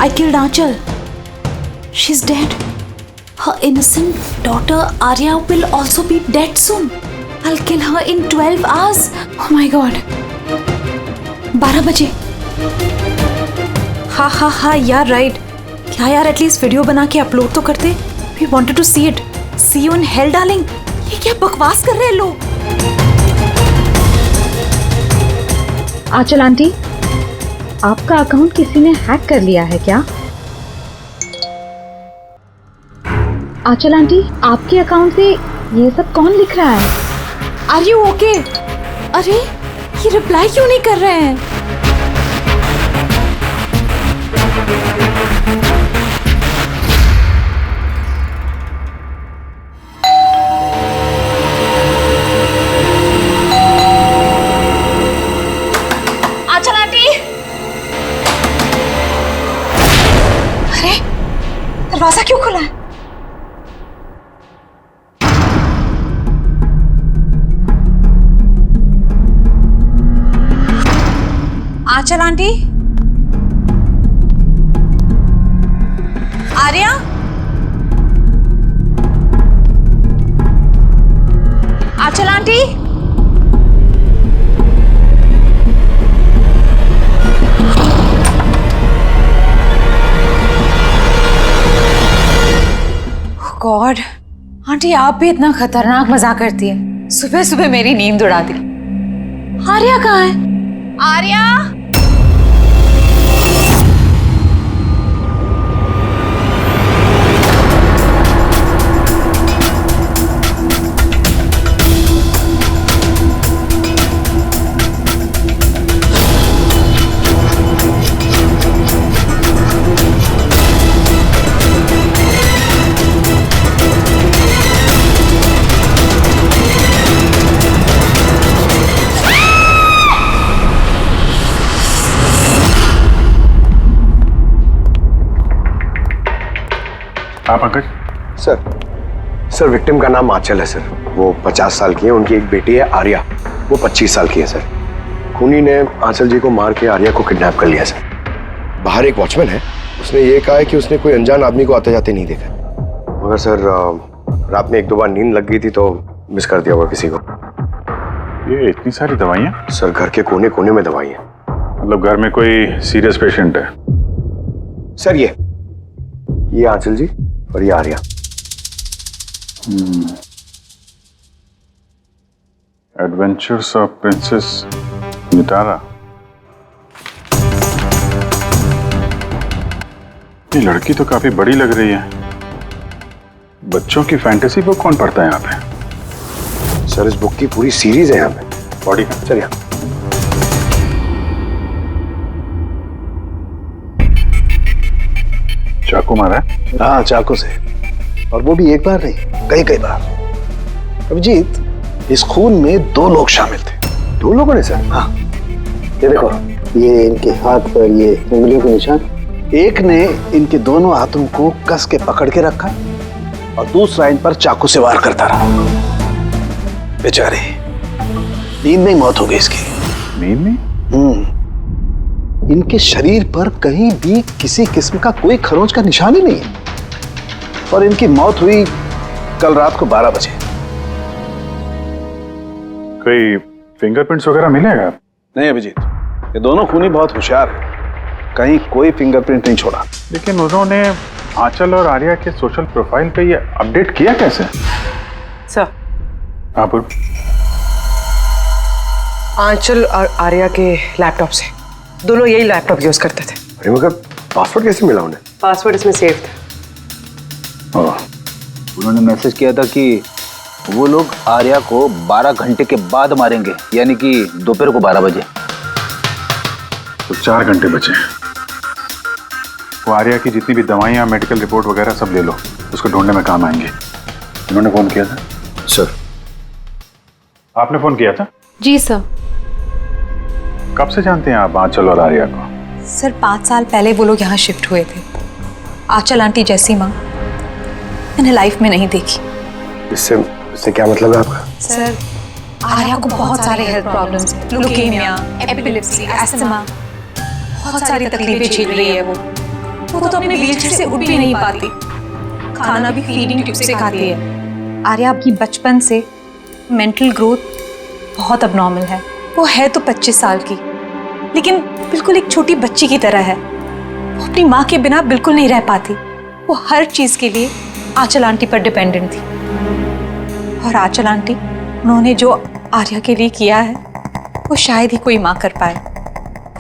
I killed Aanchal. She's dead. Her innocent daughter Arya will also be dead soon. I'll kill her in 12 hours. Oh my God. 12 बजे. हाँ यार right. क्या यार at least video बना के upload तो करते. We wanted to see it. See you in hell darling. ये क्या बकवास कर रहे हैं लोग. आंचल आंटी, आपका अकाउंट किसी ने हैक कर लिया है क्या? आंचल आंटी, आपके अकाउंट से ये सब कौन लिख रहा है? Are you okay? अरे ये रिप्लाई क्यों नहीं कर रहे हैं? आंचल आंटी, अरे दरवाजा क्यों खुला है? आंचल आंटी, आर्या, आंचल आंटी, गॉड, आंटी आप भी इतना खतरनाक मजाक करती है. सुबह सुबह मेरी नींद उड़ा दी. आर्या कहाँ है? आर्या, आप पंकज? सर विक्टिम का नाम आंचल है सर. वो 50 साल की है. उनकी एक बेटी है आर्या, वो 25 साल की है सर. खूनी ने आंचल जी को मार के आर्या को किडनैप कर लिया सर. बाहर एक वॉचमैन है, उसने ये कहा है कि उसने कोई अनजान आदमी को आते जाते नहीं देखा. मगर सर रात में 1-2 बार नींद लग गई थी तो मिस कर दिया होगा किसी को. ये इतनी सारी दवाइयाँ? सर घर के कोने कोने में दवाई है. मतलब घर में कोई सीरियस पेशेंट है? सर ये आंचल जी और ये Arya. Adventures of princess Nitara. ये लड़की तो काफी बड़ी लग रही है. बच्चों की फैंटेसी बुक कौन पढ़ता है यहाँ पे? सर इस बुक की पूरी सीरीज है यहाँ पे. बॉडी का? सर यहाँ चाकू मारा है? हाँ चाकू से, और वो भी एक बार नहीं, कई बार. अभिजीत, इस खून में 2 लोग शामिल थे. 2 लोगों ने सर? हाँ, ये देखो, ये इनके हाथ पर ये उंगलियों के निशान. एक ने इनके दोनों हाथों को कस के पकड़ के रखा और दूसरा इन पर चाकू से वार करता रहा. बेचारे, नींद में मौत हो गई इसकी. नींद में? इनके शरीर पर कहीं भी किसी किस्म का कोई खरोंच का निशान ही नहीं है. और इनकी मौत हुई कल रात को 12 बजे. कोई फिंगरप्रिंट्स वगैरह मिलेगा? नहीं अभिजीत, ये दोनों खूनी बहुत होशियार हैं, कहीं कोई फिंगरप्रिंट नहीं छोड़ा. लेकिन उन्होंने आंचल और आर्या के सोशल प्रोफाइल पे ये अपडेट किया कैसे? सर, हाँ बोल. आंचल और आर्या के लैपटॉप से. दोनों यही लैपटॉप यूज करते थे. अरे मगर पासवर्ड कैसे मिला उन्हें? पासवर्ड इसमें सेव था. उन्होंने मैसेज किया था कि वो लोग आर्या को 12 घंटे के बाद मारेंगे, यानी कि दोपहर को 12 बजे. तो 4 घंटे बचे. वो आर्या की जितनी भी दवाइयाँ, मेडिकल रिपोर्ट वगैरह सब ले लो, उसको ढूंढने में काम आएंगे. उन्होंने फोन किया था? सर. आपने फोन किया था? जी सर. कब से जानते हैं आप आंचल और आर्या को? सर 5 साल पहले वो लोग यहाँ शिफ्ट हुए थे. आंचल आंटी जैसी माँ मैंने लाइफ में नहीं देखी. इससे क्या मतलब है आपका? सर आर्या को बहुत सारे health problems, leukaemia, epilepsy, asthma, बहुत सारी तकलीफें झेल रही है वो. वो तो अपने व्हीलचेयर से उठ भी नहीं पाती, खाना भी फीडिंग ट्यूब से खाती है। आर्या की बचपन से मेंटल ग्रोथ बहुत अबनॉर्मल है। वो है तो 25 साल की, लेकिन बिल्कुल एक छोटी बच्ची की तरह है। वो अपनी माँ के बिना बिल्कुल नहीं रह पाती। वो हर चीज के लिए आंचल आंटी पर डिपेंडेंट थी। और आंचल आंटी, उन्होंने जो आर्या के लिए किया है वो शायद ही कोई माँ कर पाए।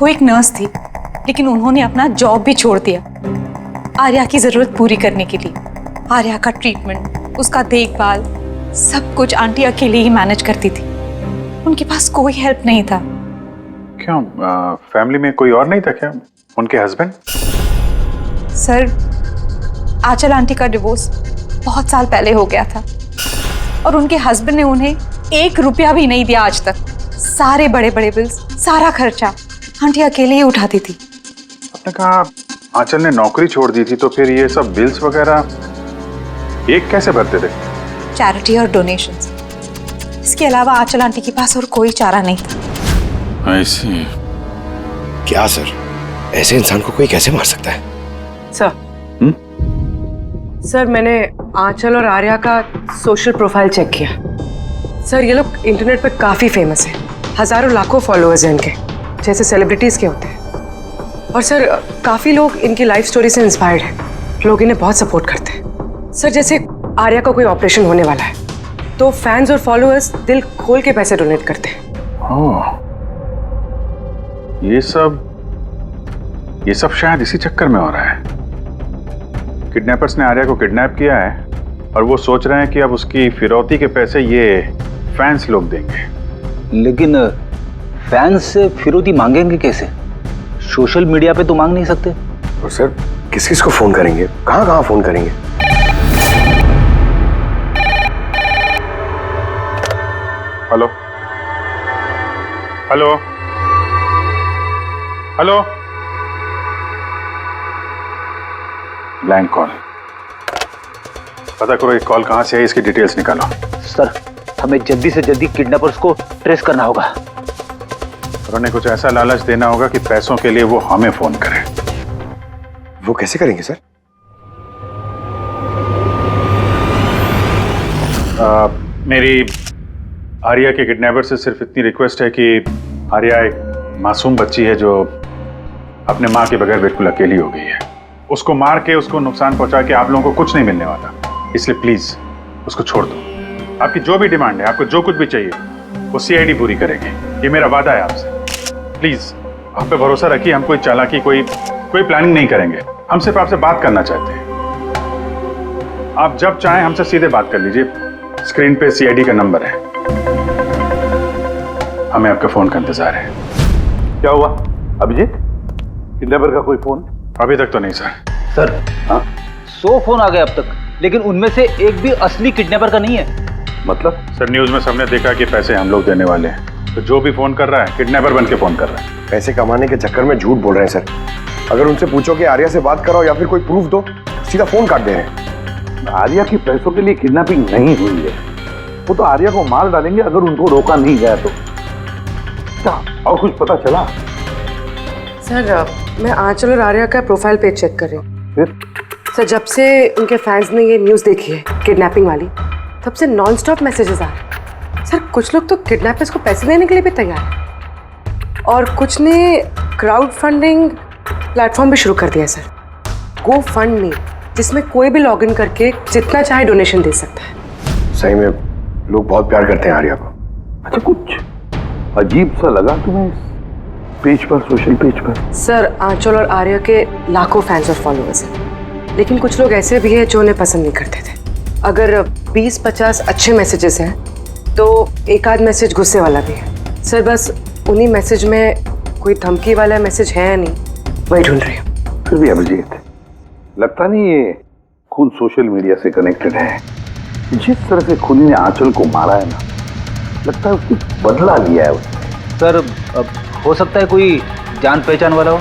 वो एक नर्स थी, लेकिन उन्होंने अपना जॉब भी छोड़ दिया आर्या की जरूरत पूरी करने के लिए। आर्या का ट्रीटमेंट, उसका देखभाल, सब कुछ आंटी अकेले ही मैनेज करती थी। उनके पास कोई हेल्प नहीं था। क्यों, फैमिली में कोई और नहीं था क्या? उनके हस्बैंड? सर, आंचल आंटी का डिवोर्स बहुत साल पहले हो गया था और उनके हस्बैंड ने उन्हें 1 रुपया भी नहीं दिया आज तक। सारे बड़े बड़े बिल्स, सारा खर्चा आंटी अकेले ही उठाती थी। आपने कहा आंचल ने नौकरी छोड़ दी थी, तो फिर ये सब बिल्स वगैरह एक कैसे भरते थे? चैरिटी और डोनेशंस, इसके अलावा आंचल आंटी के पास और कोई चारा नहीं था। ऐसी क्या सर, ऐसे इंसान को कोई कैसे मार सकता है? सर सर, मैंने आंचल और आर्या का सोशल प्रोफाइल चेक किया। सर, ये लोग इंटरनेट पे काफ़ी फेमस हैं। हज़ारों लाखों फॉलोअर्स हैं इनके, जैसे सेलिब्रिटीज़ के होते हैं। और सर, काफ़ी लोग इनकी लाइफ स्टोरी से इंस्पायर्ड हैं। लोग इन्हें बहुत सपोर्ट करते हैं। सर, जैसे आर्या का कोई ऑपरेशन होने वाला है तो फैंस और फॉलोअर्स दिल खोल के पैसे डोनेट करते हैं। ओह, ये सब शायद इसी चक्कर में हो रहा है। किडनैपर्स ने आर्या को किडनैप किया है और वो सोच रहे हैं कि अब उसकी फिरौती के पैसे ये फैंस लोग देंगे। लेकिन फैंस से फिरौती मांगेंगे कैसे? सोशल मीडिया पे तो मांग नहीं सकते। और सर, किस किस को फोन करेंगे, कहाँ कहाँ फोन करेंगे? Hello hello hello, blank call. पता करो ये कॉल कहां से है, इसकी डिटेल्स निकालो। सर, हमें जल्दी से जल्दी किडनैपर्स को ट्रेस करना होगा। और उन्हें कुछ ऐसा लालच देना होगा कि पैसों के लिए वो हमें फोन करें। वो कैसे करेंगे सर? मेरी आर्या के किडनैपर से सिर्फ इतनी रिक्वेस्ट है कि आर्या एक मासूम बच्ची है जो अपने माँ के बगैर बिल्कुल अकेली हो गई है। उसको मार के, उसको नुकसान पहुंचा के आप लोगों को कुछ नहीं मिलने वाला, इसलिए प्लीज उसको छोड़ दो। आपकी जो भी डिमांड है, आपको जो कुछ भी चाहिए, वो सीआईडी पूरी करेंगे। ये मेरा वादा है आपसे। प्लीज आप पे भरोसा रखिए। हम कोई चालाकी, कोई प्लानिंग नहीं करेंगे। हम सिर्फ आपसे बात करना चाहते हैं। आप जब चाहें हमसे सीधे बात कर लीजिए। स्क्रीन पे सीआईडी का नंबर है। हमें आपके फोन का इंतजार है। क्या हुआ अभिजीत, किडनैपर का कोई फोन? अभी तक तो नहीं सर। सर, 100 फोन आ गए अब तक, लेकिन उनमें से एक भी असली किडनैपर का नहीं है। मतलब? सर, न्यूज में सबने देखा कि पैसे हम लोग देने वाले हैं, तो जो भी फोन कर रहा है किडनैपर बन के फोन कर रहा है। पैसे कमाने के चक्कर में झूठ बोल रहे हैं सर। अगर उनसे पूछो कि आर्या से बात कराओ या फिर कोई प्रूफ दो, सीधा फोन काट दे रहे हैं। आर्या की पैसों के लिए किडनैपिंग नहीं हुई है। वो तो आर्या को मार डालेंगे अगर उनको रोका नहीं गया तो। क्या और कुछ पता चला? सर, मैं आंचल और आर्या का प्रोफाइल पेज चेक कर रही हूँ। फिर? सर, जब से उनके फैंस ने ये न्यूज़ देखी है किडनैपिंग वाली, तब से नॉन स्टॉप मैसेजेस आ रहे हैं। सर, कुछ लोग तो किडनैपर्स को पैसे देने के लिए भी तैयार हैं और कुछ ने क्राउड फंडिंग प्लेटफॉर्म भी शुरू कर दिया है सर, गो फंड मी, जिसमें कोई भी लॉगिन करके जितना चाहे डोनेशन दे सकता है। सही में लोग बहुत प्यार करते हैं आर्या को। अच्छा, कुछ अजीब सा लगा तुम्हें पेज पर, सोशल पेज पर? सर, आंचल और आर्या के लाखों फैंस और फॉलोअर्स हैं, लेकिन कुछ लोग ऐसे भी हैं जो उन्हें पसंद नहीं करते थे। अगर 20-50 अच्छे मैसेजेस हैं तो एक आध मैसेज गुस्से वाला भी है। सर, बस उन्हीं मैसेज में कोई धमकी वाला मैसेज है या नहीं, वही ढूंढ रही हूँ। फिर भी अभिजीत, लगता नहीं ये खून सोशल मीडिया से कनेक्टेड है। जिस तरह से खूनी ने आंचल को मारा है ना, लगता है उसकी बदला लिया है उसने। सर, अब हो सकता है कोई जान पहचान वाला हो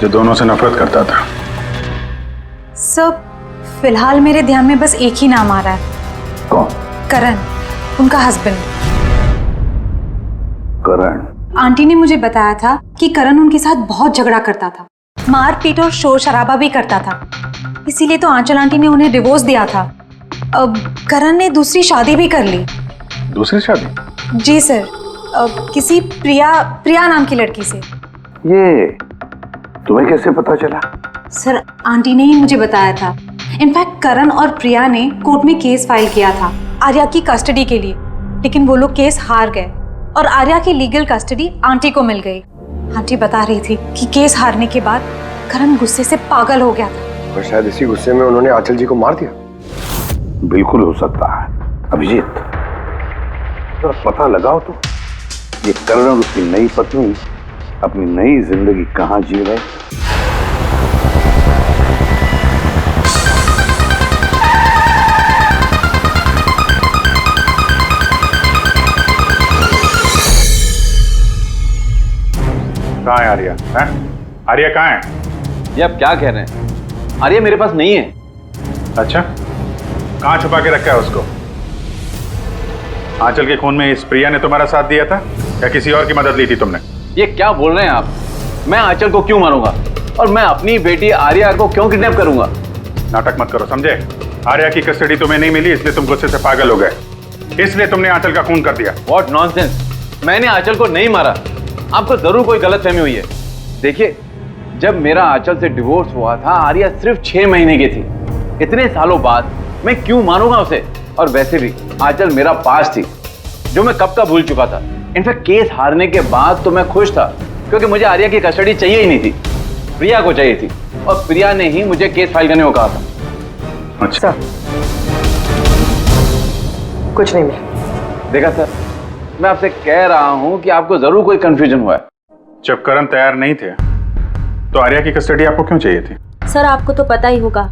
जो दोनों से नफरत करता था। सर, फिलहाल मेरे ध्यान में बस एक ही नाम आ रहा है। कौन? करण, उनका हस्बैंड। करण? आंटी ने मुझे बताया था कि करण उनके साथ बहुत झगड़ा करता था। मारपीट और शोर शराबा भी करता था। इसीलिए तो आंचल आंटी ने उन्हें डिवोर्स दिया था। अब करण ने दूसरी शादी भी कर ली। दूसरी शादी? जी सर, किसी प्रिया नाम की लड़की से। ये तुम्हें कैसे पता चला? सर, आंटी ने ही मुझे बताया था। इनफैक्ट करण और प्रिया ने कोर्ट में केस फाइल किया था आर्या की कस्टडी के लिए, लेकिन वो लोग केस हार गए और आर्या की लीगल कस्टडी आंटी को मिल गई। आंटी बता रही थी कि केस हारने के बाद करण गुस्से से पागल हो गया था और शायद इसी गुस्से में उन्होंने आंचल जी को मार दिया। बिल्कुल हो सकता है। अभिजीत, जरा पता लगाओ तो ये करण और उसकी नई पत्नी अपनी नई जिंदगी कहाँ जी रहे। कहाँ है आर्या? हैं? आर्या कहाँ है? ये आप क्या कह रहे हैं? आर्या मेरे पास नहीं है। अच्छा, कहाँ छुपा के रखा है उसको? आंचल के खून में इस प्रिया ने तुम्हारा साथ दिया था या किसी और की मदद ली थी तुमने? ये क्या बोल रहे हैं आप? मैं आंचल को क्यों मारूंगा और मैं अपनी बेटी आर्या को क्यों किडनैप करूंगा? नाटक मत करो, समझे? आर्या की कस्टडी तुम्हें नहीं मिली इसलिए तुम गुस्से से पागल हो गए, इसलिए तुमने आंचल का खून कर दिया। What nonsense! मैंने आंचल को नहीं मारा। आपको जरूर कोई गलतफहमी हुई है। देखिए, जब मेरा आंचल से डिवोर्स हुआ था आर्या सिर्फ 6 महीने की थी। इतने सालों बाद मैं क्यों मारूंगा उसे? और वैसे भी आंचल मेरा पास थी जो मैं कब का भूल चुका था। इनफैक्ट केस हारने के बाद तो मैं खुश था क्योंकि मुझे आर्या की कस्टडी चाहिए ही नहीं थी, प्रिया को चाहिए थी और प्रिया ने ही मुझे केस फाइल करने को कहा था। अच्छा, कुछ नहीं मिला। देखा सर, मैं आपसे कह रहा हूं कि आपको जरूर कोई कंफ्यूजन हुआ है। जब करण तैयार नहीं थे तो आर्या की कस्टडी आपको क्यों चाहिए थी? सर, आपको तो पता ही होगा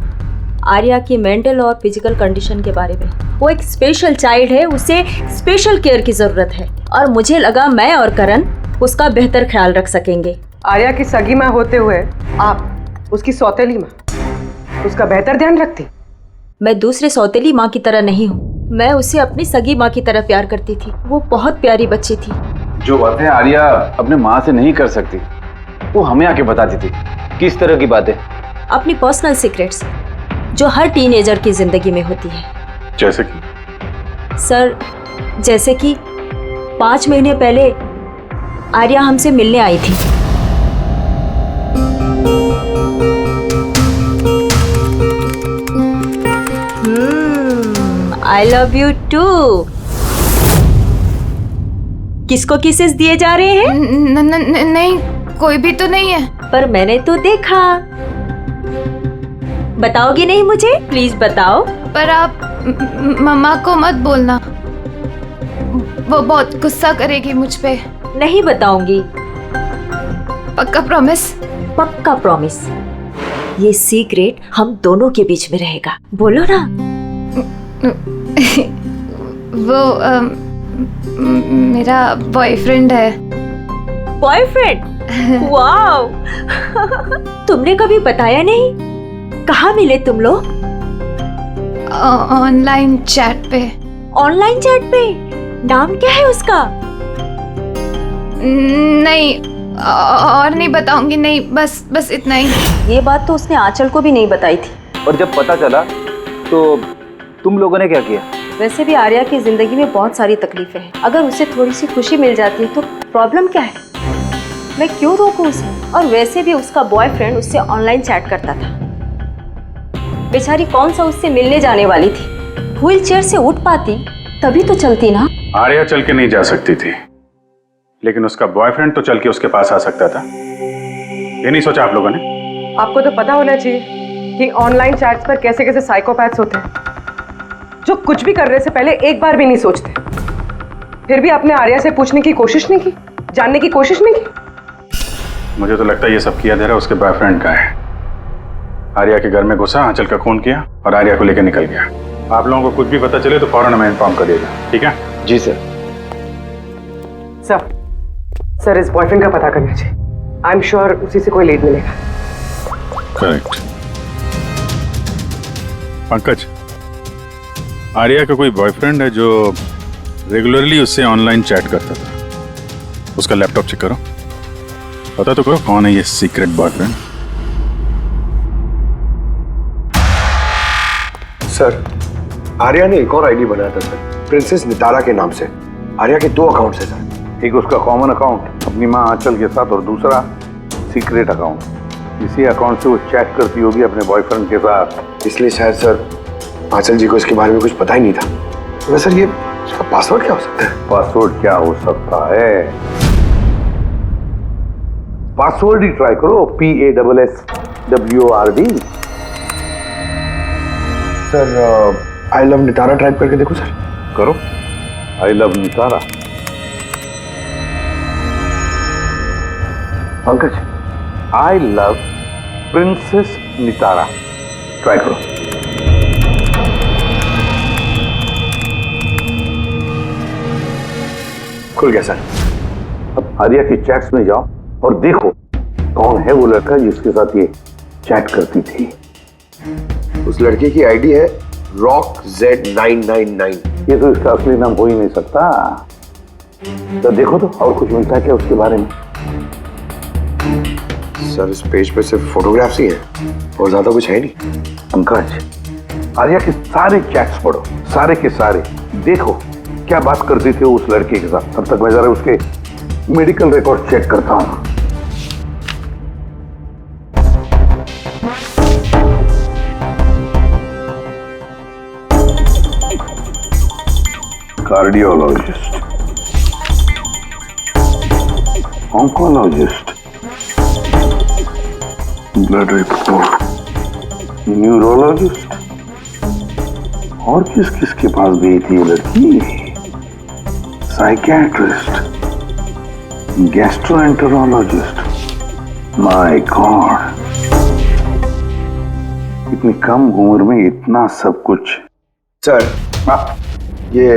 आर्या की मेंटल और फिजिकल कंडीशन के बारे में। वो एक स्पेशल चाइल्ड है, उसे स्पेशल केयर की जरूरत है और मुझे लगा मैं और करण उसका बेहतर ख्याल रख सकेंगे। आर्या की सगी माँ होते हुए आप उसकी सौतेली माँ, उसका बेहतर ध्यान रखती? मैं दूसरे सौतेली माँ की तरह नहीं हूँ, मैं उसे अपनी सगी माँ की तरह प्यार करती थी। वो बहुत प्यारी बच्ची थी। जो बातें आर्या अपने माँ से नहीं कर सकती वो हमें आके बताती थी। किस तरह की बातें? अपनी पर्सनल सीक्रेट्स जो हर टीनेजर की जिंदगी में होती है। जैसे कि? सर, जैसे कि 5 महीने पहले आर्या हमसे मिलने आई थी। I love you too. किसको किसेस दिए जा रहे हैं? नहीं, कोई भी तो नहीं है। पर मैंने तो देखा। बताओगी नहीं मुझे? प्लीज बताओ। पर आप मम्मा को मत बोलना, वो बहुत गुस्सा करेगी मुझ पे। नहीं बताऊंगी। पक्का प्रॉमिस? पक्का प्रॉमिस। ये सीक्रेट हम दोनों के बीच में रहेगा। बोलो ना। वो मेरा बॉयफ्रेंड है। बॉयफ्रेंड? वाओ! तुमने कभी बताया नहीं। कहाँ मिले तुम लोग? ऑनलाइन चैट पे। ऑनलाइन चैट पे? नाम क्या है उसका? नहीं, और नहीं बताऊंगी। नहीं, बस इतना ही। ये बात तो उसने आंचल को भी नहीं बताई थी। और जब पता चला तो तुम लोगों ने क्या किया? वैसे भी आर्या की जिंदगी में बहुत सारी तकलीफें हैं। अगर उसे थोड़ी सी खुशी मिल जाती है तो प्रॉब्लम क्या है? मैं क्यों रोकूं उसे? और वैसे भी उसका बॉयफ्रेंड उससे ऑनलाइन चैट करता था। बेचारी कौन सा उससे मिलने जाने वाली थी? व्हील चेयर से उठ पाती तभी तो चलती ना। आर्या चल के नहीं जा सकती थी, लेकिन उसका बॉयफ्रेंड तो चल के उसके पास आ सकता था। ये नहीं सोचा आप लोगों ने? आपको तो पता होना चाहिए कि ऑनलाइन चैट्स पर कैसे कैसे साइकोपैथ्स होते हैं जो कुछ भी करने से पहले एक बार भी नहीं सोचते। फिर भी आपने आर्या से पूछने की कोशिश नहीं की, जानने की कोशिश नहीं की? मुझे तो लगता है ये सब किया धरा उसके बॉयफ्रेंड का है। आर्या के घर में घुसा, आंचल का खून किया और आर्या को लेकर निकल गया। आप लोगों को कुछ भी पता चले तो फौरन हमें इन्फॉर्म करिएगा, ठीक है? जी सर। सर, इस बॉयफ्रेंड का पता करना चाहिए। आई एम श्योर उसी से कोई लीड मिलेगा। करेक्ट। पंकज, आर्या का कोई बॉयफ्रेंड है जो रेगुलरली उससे ऑनलाइन चैट करता था। उसका लैपटॉप चेक करो, पता तो करो कौन है ये सीक्रेट बॉयफ्रेंड। सर आर्या ने एक और आईडी बनाया था सर, प्रिंसेस नितारा के नाम से। आर्या के 2 अकाउंट्स है सर। एक उसका कॉमन अकाउंट अपनी माँ आंचल के साथ, और दूसरा सीक्रेट अकाउंट। इसी अकाउंट से वो चैट करती होगी अपने बॉयफ्रेंड के साथ। इसलिए शायद सर आंचल जी को इसके बारे में कुछ पता ही नहीं था। तो सर ये उसका पासवर्ड क्या हो सकता है? पासवर्ड क्या हो सकता है? पासवर्ड ही ट्राई करो, PASSWORD। Sir I love Nitara type करके देखो सर। करो, I love Nitara. Pankaj, I love princess Nitara, try करो। खुल गया सर। अब आर्या की चैट्स में जाओ और देखो कौन है वो लड़का जिसके साथ ये चैट करती थी। उस लड़के की आईडी है RockZ999। ये तो इसका असली नाम हो ही नहीं सकता। तो देखो तो और कुछ मिलता है क्या उसके बारे में? सर इस पेज पे सिर्फ फोटोग्राफ्स ही हैं और ज्यादा कुछ है नहीं। पंकज, आर्या के सारे चैट्स पढ़ो, सारे के सारे। देखो क्या बात करती थी उस लड़के के साथ। तब तक मैं जरा उसके मेडिकल रिकॉर्ड चेक करता हूं। Cardiologist, oncologist, blood report, neurologist, और किस किस के पास गई थी ये लड़की? Psychiatrist, gastroenterologist. माय गॉड, इतनी कम उम्र में इतना सब कुछ। सर ये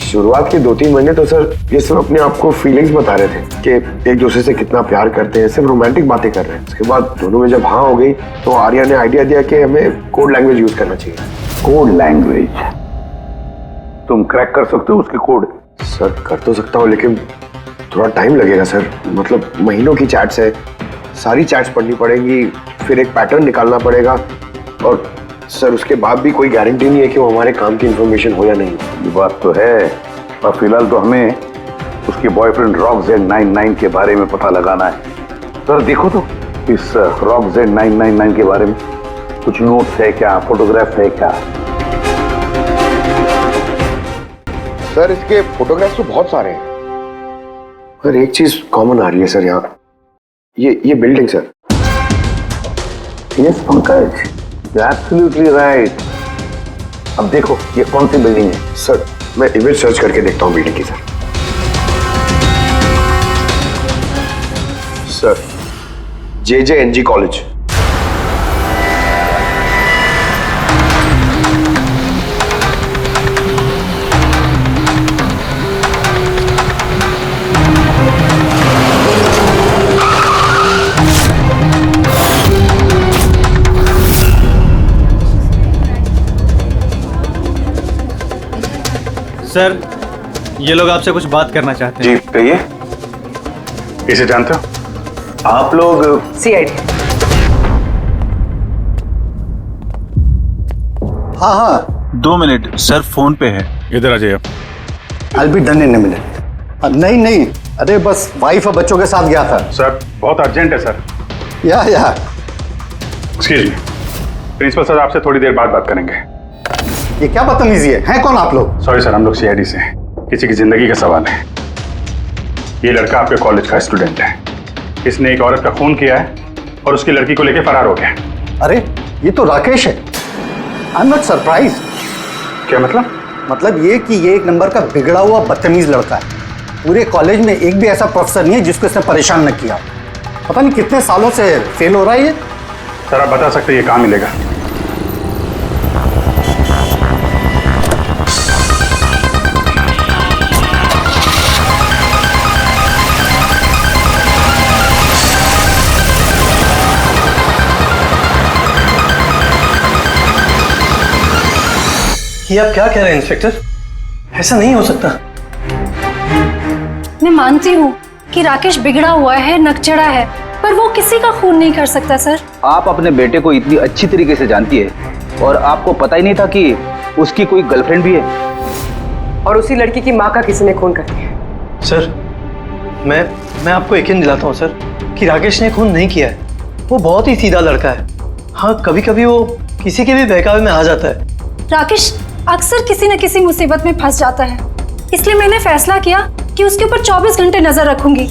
शुरुआत के 2-3 महीने तो सर ये सब अपने आप को फीलिंग्स बता रहे थे कि एक दूसरे से कितना प्यार करते हैं, सिर्फ रोमांटिक बातें कर रहे हैं। उसके बाद दोनों में जब हाँ हो गई तो आर्या ने आइडिया दिया कि हमें कोड लैंग्वेज यूज करना चाहिए। Code language? तुम क्रैक कर सकते हो उसके कोड? सर कर तो सकता हूँ लेकिन थोड़ा टाइम लगेगा सर। मतलब महीनों की चैट्स है, सारी चैट्स पढ़नी पड़ेंगी, फिर एक पैटर्न निकालना पड़ेगा, और सर उसके बाद भी कोई गारंटी नहीं है कि वो हमारे काम की इंफॉर्मेशन हो या नहीं। ये बात तो है, और फिलहाल तो हमें उसके बॉयफ्रेंड RockZ999 के बारे में पता लगाना है। सर देखो तो इस RockZ999 के बारे में कुछ नोट्स है क्या, फोटोग्राफ है क्या? सर इसके फोटोग्राफ्स तो बहुत सारे हैं, पर एक चीज कॉमन आ रही है सर यहाँ, ये building sir. Yes Pankaj, absolutely right. अब देखो ये कौन सी बिल्डिंग है? सर मैं इमेज सर्च करके देखता हूँ बिल्डिंग की sir. Sir JJNG college. Sir ये लोग आपसे कुछ बात करना चाहते हैं। जी कहिए। इसे जानते हो आप लोग? CID। हाँ 2 मिनट सर, फोन पे है। इधर आ जाइए। I'll be done in a minute। नहीं अरे बस वाइफ और बच्चों के साथ गया था। सर बहुत अर्जेंट है सर। या एक्सक्यूज मी, प्रिंसिपल सर आपसे थोड़ी देर बाद बात करेंगे। ये क्या बदतमीजी है? हैं कौन आप लोग? सॉरी सर, हम लोग CID से हैं, किसी की जिंदगी का सवाल है। ये लड़का आपके कॉलेज का स्टूडेंट है, इसने एक औरत का खून किया है और उसकी लड़की को लेकर फरार हो गया। अरे ये तो राकेश है। I am not surprise. क्या मतलब? मतलब ये कि ये एक नंबर का बिगड़ा हुआ बदतमीज लड़का है। पूरे कॉलेज में एक भी ऐसा प्रोफेसर नहीं है जिसको इसने परेशान न किया। पता नहीं कितने सालों से फेल हो रहा है ये। सर आप बता सकते हैं ये कहाँ मिलेगा? ये आप क्या कह रहे हैं इंस्पेक्टर? ऐसा नहीं हो सकता। मैं मानती हूँ कि राकेश बिगड़ा हुआ है, नकचड़ा है, पर वो किसी का खून नहीं कर सकता सर। आप अपने बेटे को इतनी अच्छी तरीके से जानती है और आपको पता ही नहीं था कि उसकी कोई गर्लफ्रेंड भी है। और उसी लड़की की माँ का किसी ने खून कर दिया। सर मैं आपको यकीन दिलाता हूँ सर कि राकेश ने खून नहीं किया है। वो बहुत ही सीधा लड़का है। हाँ, कभी कभी वो किसी के भी बहकावे में आ जाता है। राकेश अक्सर किसी न किसी मुसीबत में फंस जाता है, इसलिए मैंने फैसला किया कि उसके ऊपर 24 घंटे नजर रखूंगी।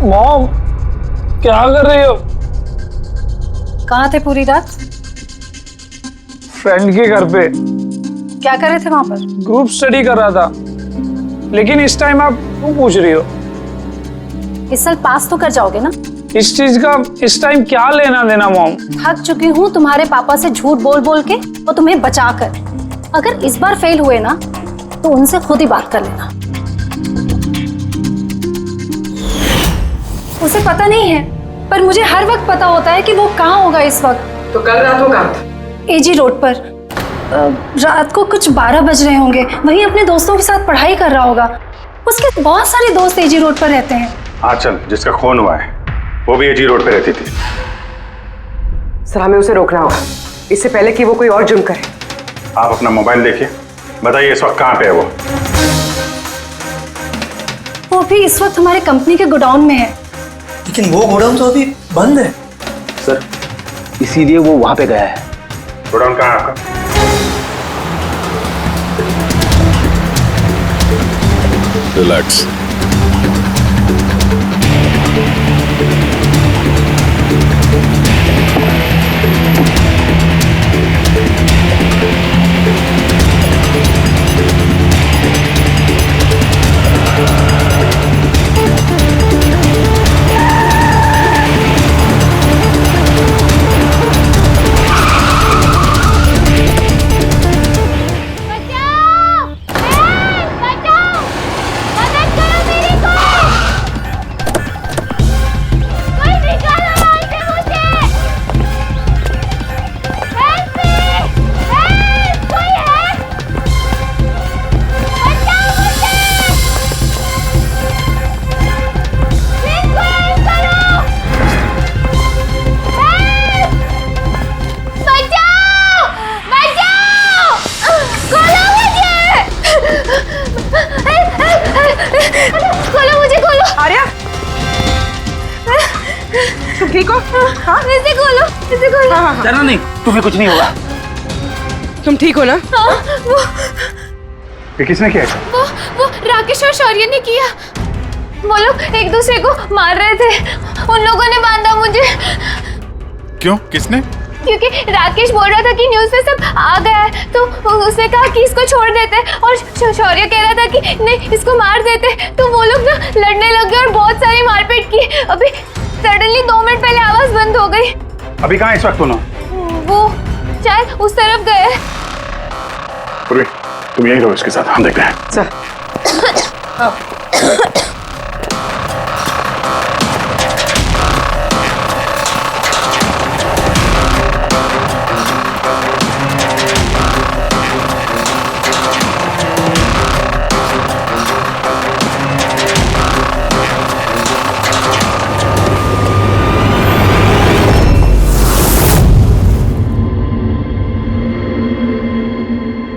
मॉम, क्या कर रही हो? कहाँ थे पूरी रात? फ्रेंड के घर पे। क्या कर रहे थे वहां पर? ग्रुप स्टडी कर रहा था। लेकिन इस टाइम आप क्यों पूछ रही हो? इस साल पास तो कर जाओगे ना? इस चीज का इस टाइम क्या लेना देना मॉम? थक चुकी हूँ तुम्हारे पापा से झूठ बोल बोल के और तुम्हें बचा कर। अगर इस बार फेल हुए ना तो उनसे खुद ही बात कर लेना। उसे पता नहीं है, पर मुझे हर वक्त पता होता है कि वो कहाँ होगा इस वक्त। तो कल रात वो कहाँ था? एजी रोड पर। रात को कुछ 12 बज रहे होंगे। वहीं अपने दोस्तों के साथ पढ़ाई कर रहा होगा। उसके बहुत सारे दोस्त एजी रोड पर रहते हैं। आंचल जिसका खून हुआ है वो भी एजी रोड पे रहती थी। सर हमें उसे रोकना होगा इससे पहले कि वो कोई और जुर्म करे। आप अपना मोबाइल देखिए, बताइए इस वक्त कहाँ पे है वो भी इस वक्त हमारे कंपनी के गोडाउन में है। लेकिन वो गोडाउन तो अभी बंद है। सर इसीलिए वो वहां पे गया है। गोडाउन कहाँ है आपका? रिलैक्स। ठीक हो? हाँ इसे खोलो, इसे खोलो। हाँ। डरना नहीं, तुम्हें कुछ नहीं होगा। तुम ठीक हो ना? हाँ, ये किसने किया? वो राकेश और शौर्य ने किया। वो लोग एक दूसरे को मार रहे थे। उन लोगों ने बांधा मुझे। क्यों? किसने? क्योंकि राकेश बोल रहा था कि न्यूज़ पे सब आ गया है, तो उसने कहा कि इसको छोड़ देते, और शौर्य कह रहा था कि नहीं इसको मार देते। तो वो लोग ना लड़ने लग गए और बहुत सारी मारपीट की। अभी सडनली 2 मिनट पहले आवाज बंद हो गई। अभी कहाँ है इस वक्त दोनों? वो शायद उस तरफ गए। पूर्वी तुम यहीं रहो इसके साथ, हम देखते हैं। सर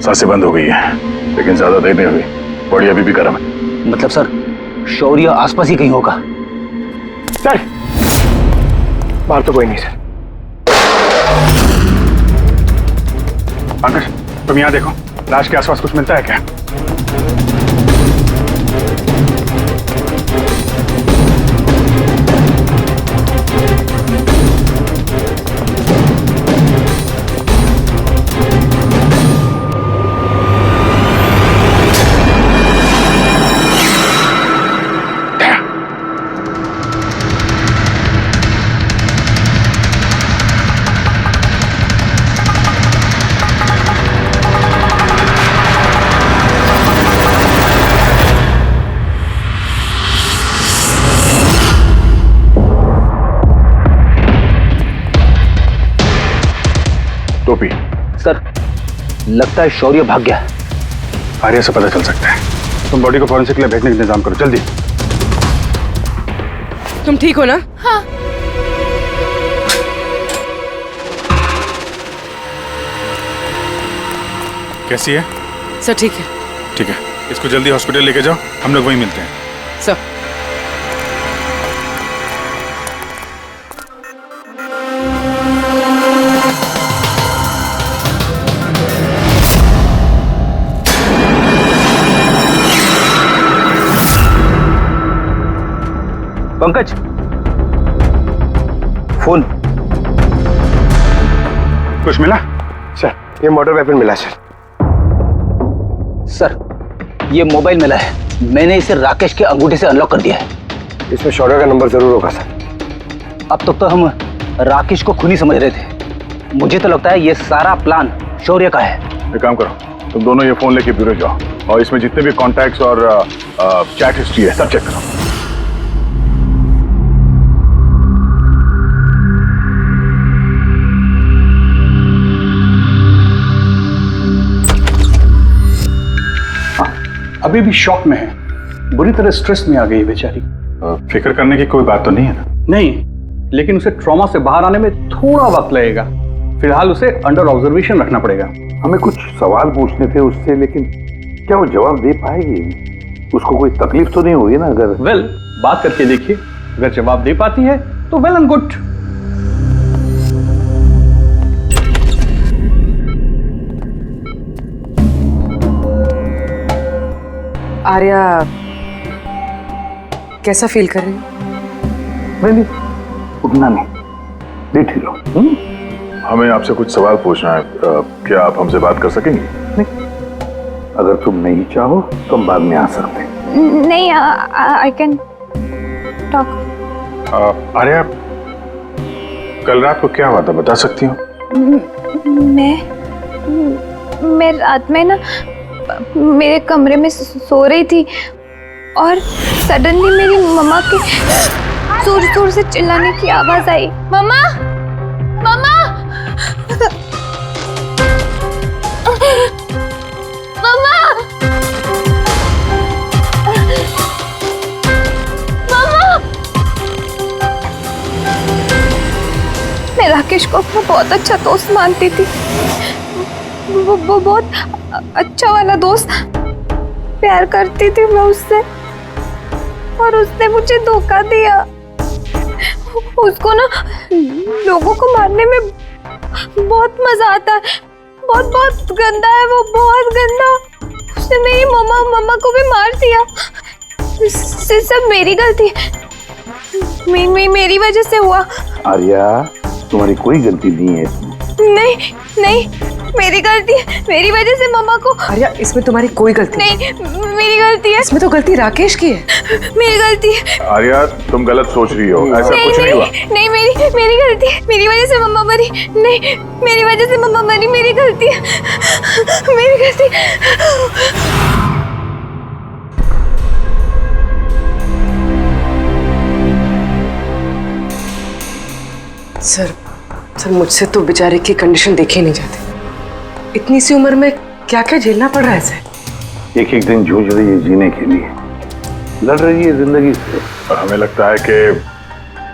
सांसें बंद हो गई है, लेकिन ज्यादा देर नहीं हुई। बॉडी अभी भी गर्म है। मतलब सर शौर्य आसपास ही कहीं होगा। सर बाहर तो कोई नहीं सर। पंकज तुम यहाँ देखो, लाश के आसपास कुछ मिलता है क्या? लगता है शौर्य भाग गया। आर्या से पता चल सकता है। तुम बॉडी को फॉरेंसिक लैब भेजने का इंतजाम करो जल्दी। तुम ठीक हो ना? हाँ। कैसी है? सर ठीक है। ठीक है, इसको जल्दी हॉस्पिटल लेके जाओ, हम लोग वहीं मिलते हैं। Sir Pankaj, phone. कुछ मिला? सर ये मर्डर वेपन मिला सर। सर ये मोबाइल मिला है, मैंने इसे राकेश के अंगूठे से अनलॉक कर दिया है। इसमें शौर्य का नंबर जरूर होगा सर। अब तक तो हम राकेश को खूनी समझ रहे थे, मुझे तो लगता है ये सारा प्लान शौर्य का है। एक काम करो, तुम दोनों ये फोन लेके ब्यूरो जाओ और इसमें जितने भी कॉन्टैक्ट्स और चैट हिस्ट्री है सब चेक करो। अभी भी शॉक में है, बुरी तरह स्ट्रेस में आ गई है बेचारी। फिक्र करने की कोई बात तो नहीं है ना? नहीं, लेकिन उसे ट्रॉमा से बाहर आने में थोड़ा वक्त लगेगा। फिलहाल उसे अंडर ऑब्जर्वेशन रखना पड़ेगा। हमें कुछ सवाल पूछने थे उससे, लेकिन क्या वो जवाब दे पाएगी? उसको कोई तकलीफ तो नहीं होगी ना? अगर वेल, बात करके देखिए, अगर जवाब दे पाती है तो वेल एंड गुड। आर्या कैसा फील कर रही हो? नहीं, उतना नहीं, लेट ही लो। हमें आपसे कुछ सवाल पूछना है, क्या आप हमसे बात कर सकेंगे? नहीं, अगर तुम नहीं चाहो तो हम बाद में आ सकते हैं। नहीं, आई कैन टॉक। आर्या, कल रात को क्या हुआ था बता सकती हो? मैं रात में ना मेरे कमरे में सो रही थी और सडनली मेरी मम्मा के जोर जोर से चिल्लाने की आवाज आई। मम्मा, मम्मा, मम्मा, मम्मा। मैं राकेश को अपना बहुत अच्छा दोस्त मानती थी। वो बहुत अच्छा वाला दोस्त, प्यार करती थी मैं उससे, और उसने मुझे धोखा दिया। उसको ना लोगों को मारने में बहुत मजा आता है। बहुत बहुत गंदा है वो, बहुत गंदा। उसने मेरी मम्मा को भी मार दिया। सब मेरी गलती, मेरी वजह से हुआ। आर्या, तुम्हारी कोई गलती नहीं है। नहीं नहीं, मेरी गलती है, मेरी वजह से मम्मा को। आर्या, इसमें तुम्हारी कोई गलती नहीं, मेरी गलती है। इसमें तो गलती राकेश की है। मेरी गलती है। आर्या, तुम गलत सोच रही हो, ऐसा कुछ नहीं हुआ। नहीं, मेरी गलती है, मेरी वजह से मम्मा मरी। नहीं, मेरी वजह से मम्मा मरी, मेरी गलती है, मेरी गलती। सर मुझसे तो बेचारे की कंडीशन देखी नहीं जाती। इतनी सी उम्र में क्या क्या झेलना पड़ रहा है सर। एक एक दिन जूझ रही है जीने के लिए, लड़ रही है जिंदगी से। हमें लगता है कि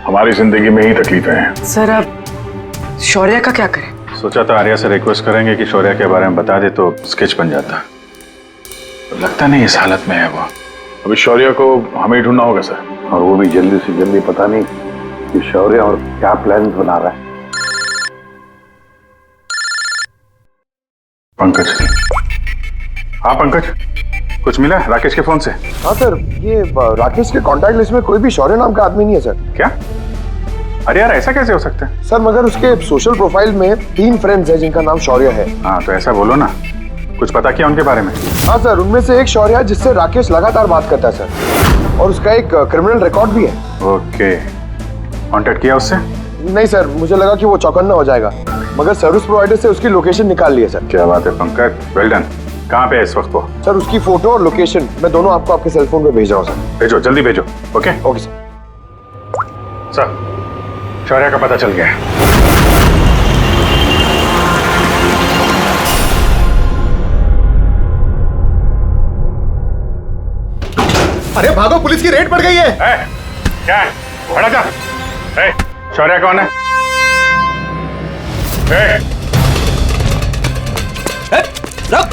हमारी जिंदगी में ही तकलीफें हैं। सर अब शौर्य का क्या करें? सोचा था आर्या से रिक्वेस्ट करेंगे कि शौर्य के बारे में बता दे तो स्केच बन जाता, तो लगता नहीं इस हालत में है वो। अभी शौर्य को हमें ही ढूंढना होगा सर, और वो भी जल्दी से जल्दी। पता नहीं कि शौर्य और क्या प्लान बना रहा है। पंकज। हाँ पंकज, कुछ मिला राकेश के फोन से? हाँ सर, ये राकेश के कांटेक्ट लिस्ट में कोई भी शौर्य नाम का आदमी नहीं है सर। क्या? अरे यार, ऐसा कैसे हो सकता है? सर मगर उसके सोशल प्रोफाइल में 3 फ्रेंड्स हैं जिनका नाम शौर्य है। हाँ तो ऐसा बोलो ना, कुछ पता किया उनके बारे में? हाँ सर, उनमें से एक शौर्य है जिससे राकेश लगातार बात करता है सर, और उसका एक क्रिमिनल रिकॉर्ड भी है। ओके, कांटेक्ट किया उससे? नहीं सर, मुझे लगा कि वो चौकन्ना हो जाएगा, मगर सर्विस प्रोवाइडर से उसकी लोकेशन निकाल ली है सर। क्या बात है पंकज, वेल डन। कहाँ पे है इस वक्त वो? सर उसकी फोटो और लोकेशन मैं दोनों आपको आपके सेल फोन पे भेज रहा हूँ सर। भेजो, जल्दी भेजो। Okay okay sir. सर, शौर्य का पता चल गया है। अरे भागो, पुलिस की रेड पड़ गई है। क्या है? खड़ा जा। शौर्य कौन है? रुक।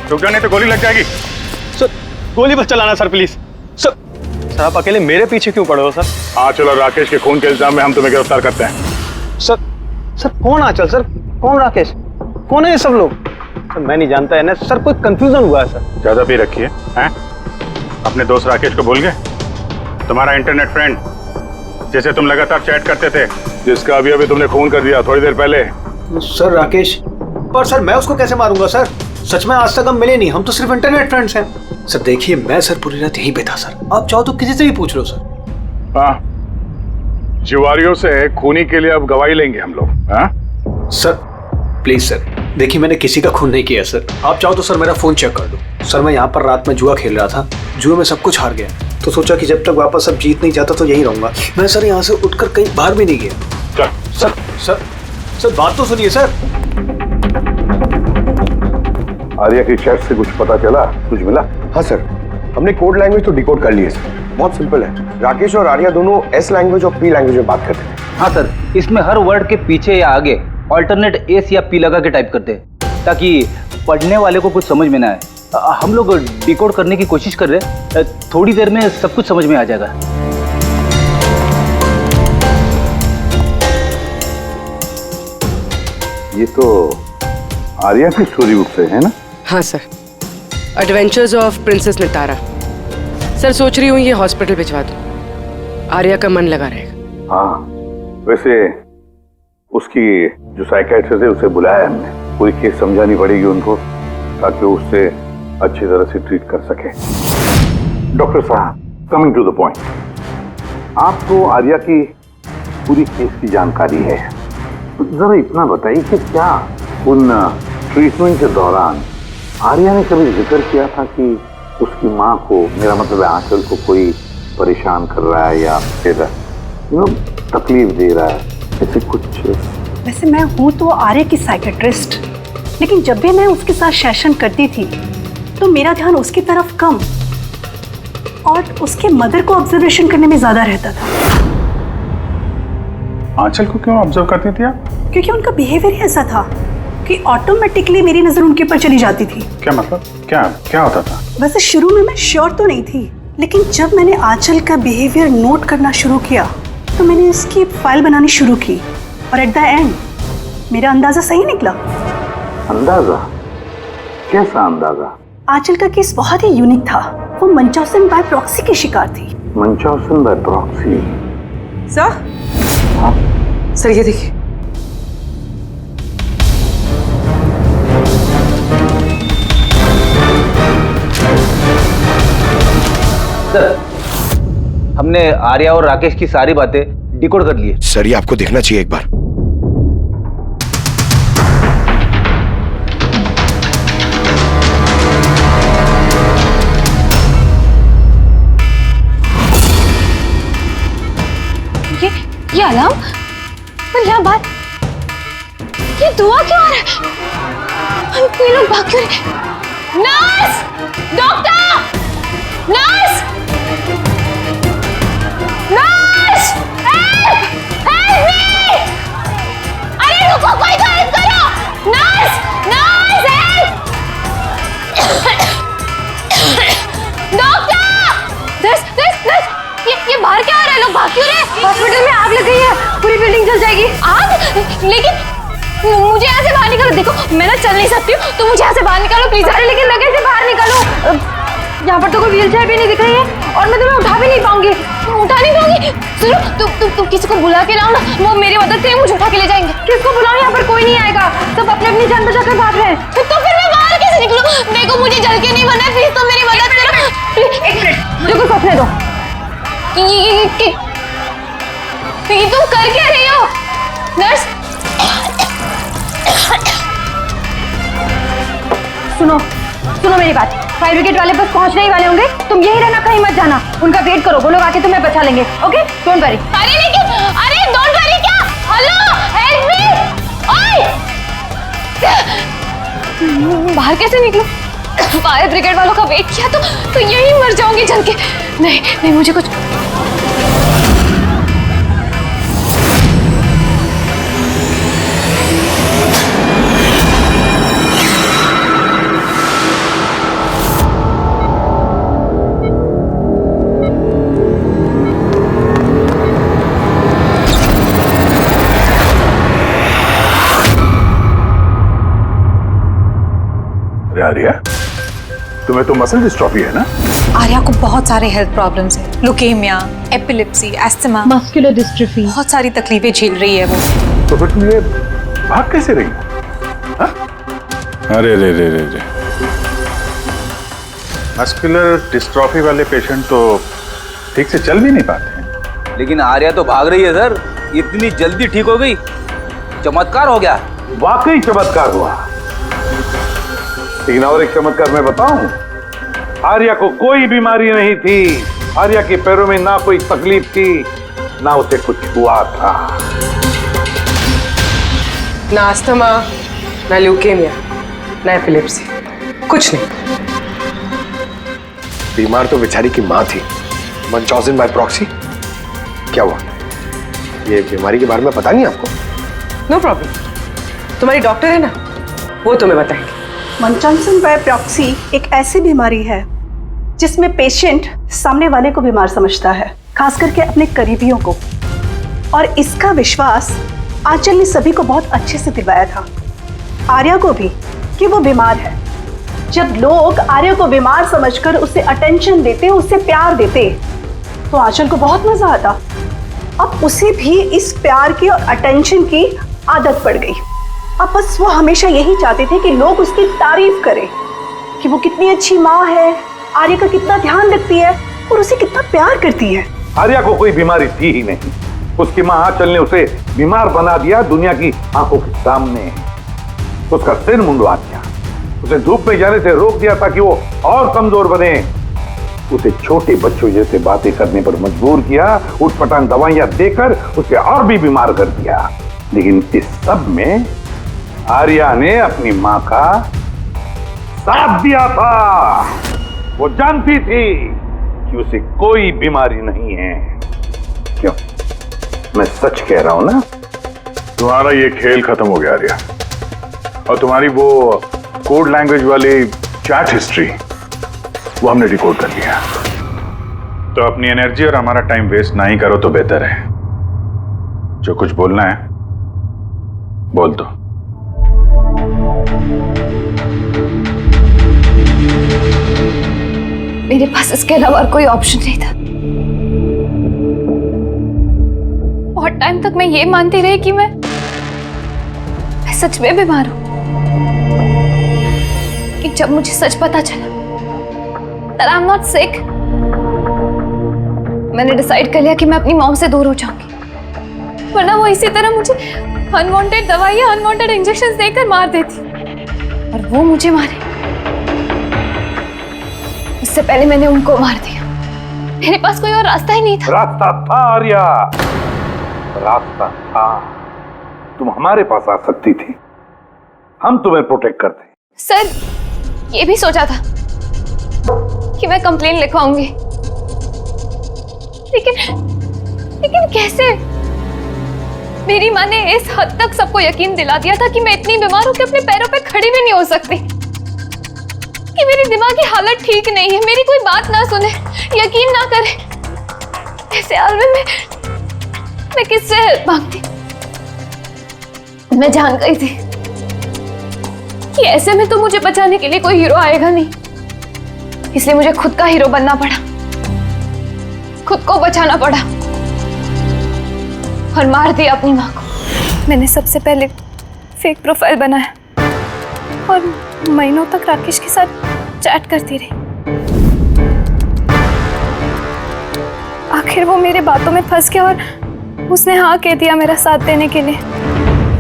रुक जा, नहीं तो गोली लग जाएगी। सर गोली बस चलाना सर, प्लीज। सर आप अकेले मेरे पीछे क्यों पड़े हो सर? आंचल और राकेश के खून के इल्जाम में हम तुम्हें गिरफ्तार करते हैं। सर कौन आंचल सर, कौन राकेश, कौन है ये सब लोग? सर मैं नहीं जानता है ना सर, कोई कंफ्यूजन हुआ है सर। ज्यादा पी रखी है? अपने दोस्त राकेश को भूल गए? तुम्हारा इंटरनेट फ्रेंड जिसे तुम लगातार चैट करते थे, जिसका अभी अभी तुमने खून कर दिया थोड़ी देर पहले। सर राकेश, पर सर मैं उसको कैसे मारूंगा सर? सच में आज तक हम मिले नहीं, हम तो सिर्फ इंटरनेट फ्रेंड्स हैं। सर देखिए, मैं सर पूरी रात यहीं पे था सर, आप चाहो तो किसी से भी पूछ लो सर। हाँ, जुआरियों से खूनी के लिए अब गवाही लेंगे हम लोग। हाँ सर प्लीज सर, देखिए मैंने किसी का खून नहीं किया सर, आप चाहो तो सर मेरा फोन चेक कर दो। सर मैं यहाँ पर रात में जुआ खेल रहा था, जुए में सब कुछ हार गया, तो सोचा कि जब तक वापस अब जीत नहीं जाता तो यहीं रहूंगा। मैं सर यहाँ से उठकर कहीं बाहर भी नहीं गया। सर सर सर बात तो सुनिए सर। आर्या की चैट से कुछ पता चला, कुछ मिला? हाँ सर, हमने कोड लैंग्वेज तो डिकोड कर ली है सर। बहुत सिंपल है, राकेश और आर्या दोनों एस लैंग्वेज और पी लैंग्वेज में बात करते हैं। हाँ सर, इसमें हर वर्ड के पीछे या आगे ऑल्टरनेट एस या पी लगा के टाइप करते हैं ताकि पढ़ने वाले को कुछ समझ में ना आए। हम लोग डिकोड करने की कोशिश कर रहे हैं, थोड़ी देर में सब कुछ समझ में आ जाएगा। ये तो आर्या की स्टोरी बुक से है ना? हाँ sir, adventures of princess Nitara. Sir सोच रही हूँ ये हॉस्पिटल भिजवा दूँ, आर्या का मन लगा रहेगा। हाँ, वैसे उसकी जो साइकियाट्रिस्ट है उसे बुलाया है हमने, पूरी केस समझानी पड़ेगी उनको ताकि वो उससे अच्छी तरह से ट्रीट कर सके। डॉक्टर साहब, कमिंग टू द पॉइंट, आपको आर्या की पूरी केस की जानकारी है, जरा इतना बताइए कि क्या उन ट्रीटमेंट के दौरान आर्या ने कभी जिक्र किया था कि उसकी माँ को, मेरा मतलब है आंचल को, कोई परेशान कर रहा है या फिर तकलीफ दे रहा है, ऐसे कुछ? वैसे मैं हूँ तो आर्या की साइकेट्रिस्ट, लेकिन जब भी मैं उसके साथ सेशन करती थी तो मेरा ध्यान उसकी तरफ कम और उसके मदर को ऑब्जर्वेशन करने में ज्यादा रहता था। आंचल को क्यों ऑब्जर्व करती थी आप? क्योंकि उनका बिहेवियर ही ऐसा था कि ऑटोमेटिकली मेरी नजर उनके ऊपर चली जाती थी। क्या मतलब? क्या होता था? वैसे शुरू में मैं श्योर तो नहीं थी, लेकिन जब मैंने आंचल का बिहेवियर नोट करना शुरू किया तो मैंने इसकी फाइल बनानी शुरू की और एट द एंड मेरा अंदाजा सही निकला। अंदाजा? कैसा अंदाजा? आंचल का केस बहुत ही यूनिक था, वो मंचौसन बाय प्रॉक्सी की शिकार थी। मंचौसन बाय प्रॉक्सी? सर ये देखिए, सर हमने आर्या और राकेश की सारी बातें डिकोड कर ली है। सर ये आपको देखना चाहिए एक बार। ये अलार्म और यहाँ बात, ये दुआ क्यों आ रहा है? कोई लोग भाग क्यों रहे? Nurse! Doctor! Nurse! Nurse! Help! Help me! अरे रुको, कोई तो हेल्प करो! Nurse! Nurse help! Doctor! Nurse! ये बाहर क्या हो रहा है? लोग भाग क्यों रहे? हॉस्पिटल में आग लग गई है, पूरी बिल्डिंग जल जाएगी। आग? लेकिन मुझे यहाँ से बाहर निकालो। देखो मैं ना चल नहीं सकती हूँ, तो मुझे यहाँ से बाहर निकालो प्लीज। अरे लेकिन मैं कैसे बाहर निकालूं? यहाँ पर तो कोई व्हील चेयर भी नहीं दिख रही है और मैं तुम्हें उठा भी नहीं पाऊंगी। उठा नहीं पाऊंगी? सुनो, तुम किसी को बुला के लाओ ना, वो मेरी मदद करें, मुझे उठा के ले जाएंगे। किसको बुलाओ? यहाँ पर कोई नहीं आएगा, सब अपने अपनी जान बचाकर भाग रहे हैं। तो फिर मैं बाहर कैसे निकलूं? देखो मुझे जल के नहीं मरना है, प्लीज तुम मेरी मदद करो। एक मिनट, देखो सोचने दो। ये तुम कर क्या रही हो? नर्स सुनो मेरी बात, फायर ब्रिगेड वाले बस पहुंचने ही वाले होंगे, तुम यही रहना, कहीं मत जाना, उनका वेट करो, वो लोग आके तुम्हें बचा लेंगे। Okay, don't worry. अरे लेकिन, अरे डोंट वरी क्या? हेलो बाहर कैसे निकलूं? फायर ब्रिगेड वालों का वेट किया तो यहीं मर जाऊंगी जल के। नहीं नहीं, मुझे कुछ आर्या, तुम्हें तो मसल डिस्ट्रॉफी है ना? आर्या को बहुत सारे हेल्थ प्रॉब्लम्स हैं, leukaemia, epilepsy, asthma, muscular dystrophy, बहुत सारी तकलीफें झेल रही है वो। तो फिर तुम ये भाग कैसे रही? अरे रे रे रे रे, मस्कुलर डिस्ट्रॉफी वाले पेशेंट तो ठीक से चल भी नहीं पाते हैं। लेकिन आर्या तो भाग रही है सर, इतनी जल्दी ठीक हो गई, चमत्कार हो गया। वाकई चमत्कार हुआ। लेकिन और एक चमत्कार मैं बताऊं, आर्या को कोई बीमारी नहीं थी, आर्या के पैरों में ना कोई तकलीफ थी, ना उसे कुछ हुआ था। ना अस्थमा, ना ल्यूकेमिया, ना एपिलेप्सी, कुछ नहीं। बीमार तो बेचारी की माँ थी, मंचॉजिन बाय प्रॉक्सी। क्या हुआ? ये बीमारी के बारे में पता नहीं आपको? नो प्रॉब्लम, तुम्हारी डॉक्टर है ना, वो तुम्हें बताएंगे। मंचॉजिन बाय प्रॉक्सी एक ऐसी बीमारी है जिसमें पेशेंट सामने वाले को बीमार समझता है, खास करके अपने करीबियों को। और इसका विश्वास आंचल ने सभी को बहुत अच्छे से दिलवाया था, आर्या को भी, कि वो बीमार है। जब लोग आर्या को बीमार समझकर उसे अटेंशन देते, उसे प्यार देते, तो आंचल को बहुत मजा आता। अब उसे भी इस प्यार की और अटेंशन की आदत पड़ गई। अब बस वो हमेशा यही चाहते थे कि लोग उसकी तारीफ करें कि वो कितनी अच्छी माँ है, आर्या का कितना ध्यान रखती है और उसे कितना प्यार करती है। आर्या को कोई बीमारी थी ही नहीं, उसकी माँ आंचल ने उसे बीमार बना दिया दुनिया की आंखों के सामने। उसका सिर मुंडवा दिया, उसे धूप में जाने से रोक दिया ताकि वो और कमजोर बने, उसे छोटे बच्चों जैसे बातें करने पर मजबूर किया, उठपटांग दवाइयां देकर उसे और भी बीमार कर दिया। लेकिन इस सब में आर्या ने अपनी मां का साथ दिया था। वो जानती थी कि उसे कोई बीमारी नहीं है। क्यों? मैं सच कह रहा हूं ना? तुम्हारा ये खेल खत्म हो गया आर्या, और तुम्हारी वो कोड लैंग्वेज वाली चैट हिस्ट्री वो हमने डिकोड कर लिया। तो अपनी एनर्जी और हमारा टाइम वेस्ट ना ही करो तो बेहतर है। जो कुछ बोलना है बोल दो। मेरे पास इसके अलावा और कोई ऑप्शन नहीं था। बहुत टाइम तक मैं ये मानती रही कि मैं सच में बीमार हूं, कि जब मुझे सच पता चला that I'm not sick, मैंने डिसाइड कर लिया कि मैं अपनी मॉम से दूर हो जाऊंगी, वरना वो इसी तरह मुझे अनवांटेड दवाइयां, अनवांटेड इंजेक्शंस देकर मार देती, और वो मुझे मारे उससे पहले मैंने उनको मार दिया। मेरे पास कोई और रास्ता ही नहीं था। रास्ता था आर्या, रास्ता था। तुम हमारे पास आ सकती थी, हम तुम्हें प्रोटेक्ट करते। सर, ये भी सोचा था कि मैं कंप्लेन लिखवाऊंगी, लेकिन कैसे? मेरी माँ ने इस हद तक सबको यकीन दिला दिया था कि मैं इतनी बीमार हूं कि अपने पैरों पे खड़ी भी नहीं हो सकती, कि मेरी दिमागी हालत ठीक नहीं है, मेरी कोई बात ना सुने, यकीन ना करे। ऐसे हाल में मैं किससे हेल्प मांगती? मैं जान गई थी कि ऐसे में तो मुझे बचाने के लिए कोई हीरो आएगा नहीं, इसलिए मुझे खुद का हीरो बनना पड़ा, खुद को बचाना पड़ा और मार दिया अपनी माँ को। मैंने सबसे पहले फेक प्रोफाइल बनाया और महीनों तक राकेश के साथ चैट करती रही। आखिर वो मेरे बातों में फंस गया और उसने हाँ कह दिया मेरा साथ देने के लिए।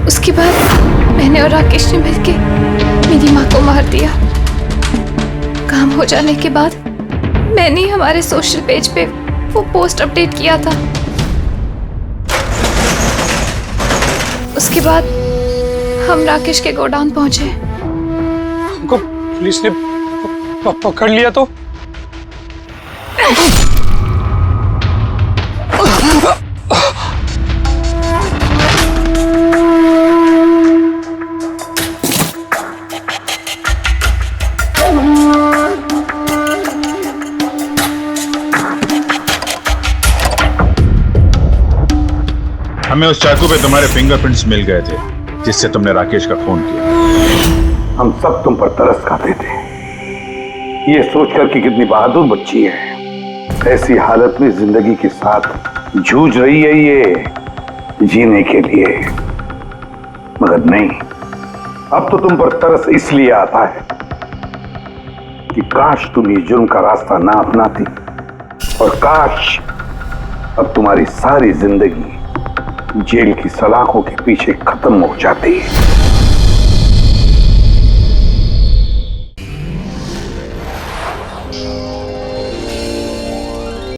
उसके बाद मैंने और राकेश ने मिलके मेरी माँ को मार दिया। काम हो जाने के बाद मैंने हमारे सोशल पेज पे वो पोस्ट अपडेट किया था। उसके बाद हम राकेश के गोडाउन पहुंचे। हमको पुलिस ने पकड़ लिया तो? हमें उस चाकू पे तुम्हारे फिंगरप्रिंट्स मिल गए थे जिससे तुमने राकेश का खून किया। हम सब तुम पर तरस खाते थे, ये सोचकर कि कितनी बहादुर बच्ची है, ऐसी हालत में जिंदगी के साथ जूझ रही है ये जीने के लिए। मगर नहीं, अब तो तुम पर तरस इसलिए आता है कि काश तुम ये जुर्म का रास्ता ना अपनाती, और काश अब तुम्हारी सारी जिंदगी जेल की सलाखों के पीछे खत्म हो जाती है।